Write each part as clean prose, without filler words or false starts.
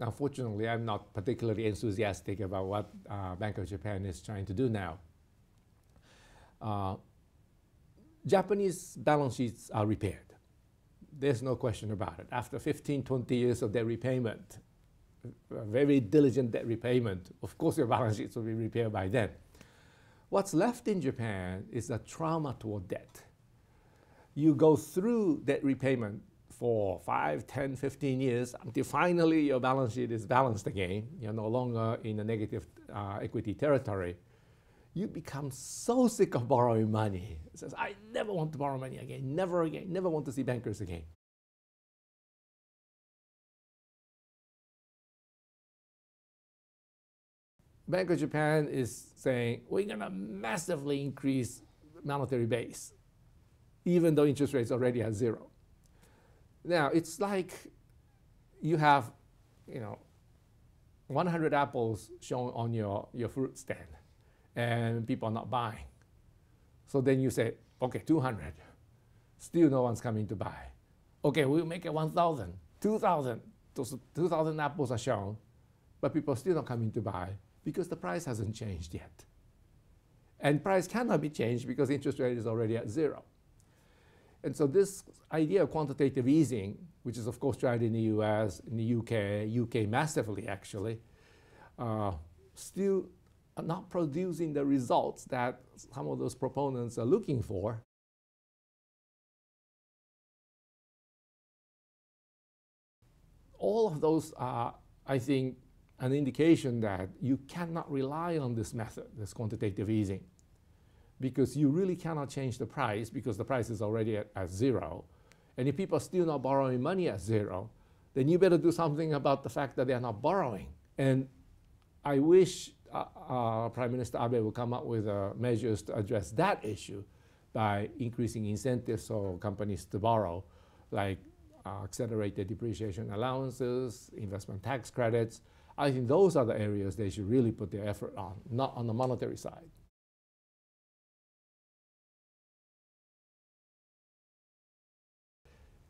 unfortunately, I'm not particularly enthusiastic about what Bank of Japan is trying to do now. Japanese balance sheets are repaired. There's no question about it. After 15, 20 years of debt repayment, very diligent debt repayment, of course your balance sheets will be repaired by then. What's left in Japan is a trauma toward debt. You go through debt repayment for 5, 10, 15 years until finally your balance sheet is balanced again. You're no longer in a negative equity territory. You become so sick of borrowing money. It says, I never want to borrow money again, never again, never want to see bankers again. Bank of Japan is saying, we're going to massively increase monetary base, even though interest rates already at zero. Now, it's like you have, 100 apples shown on your fruit stand, and people are not buying. So then you say, okay, 200. Still no one's coming to buy. Okay, we'll make it 1,000, 2,000. Those 2,000 apples are shown, but people are still not coming to buy because the price hasn't changed yet. And price cannot be changed because interest rate is already at zero. And so this idea of quantitative easing, which is of course tried in the US, in the UK massively actually, still not producing the results that some of those proponents are looking for. All of those are, I think, an indication that you cannot rely on this method, this quantitative easing, because you really cannot change the price because the price is already at zero. And if people are still not borrowing money at zero, then you better do something about the fact that they are not borrowing. And I wish Prime Minister Abe will come up with measures to address that issue by increasing incentives for companies to borrow, like accelerated depreciation allowances, investment tax credits. I think those are the areas they should really put their effort on, not on the monetary side.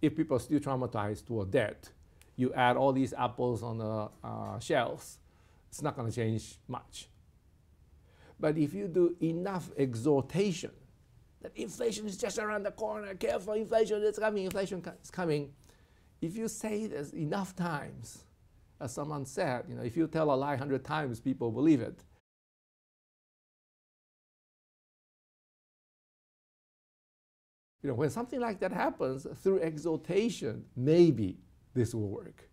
If people are still traumatized toward debt, you add all these apples on the shelves, it's not going to change much. But if you do enough exhortation that inflation is just around the corner, careful, inflation is coming, inflation is coming, if you say this enough times, as someone said, if you tell a lie 100 times, people believe it. When something like that happens, through exhortation, maybe this will work.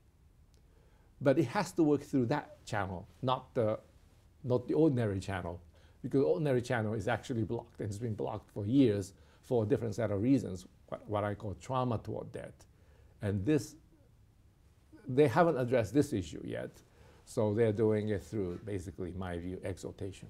But it has to work through that channel, not the ordinary channel, because the ordinary channel is actually blocked, and it's been blocked for years for a different set of reasons, what I call trauma toward debt. And they haven't addressed this issue yet, so they're doing it through, basically, in my view, exhortation.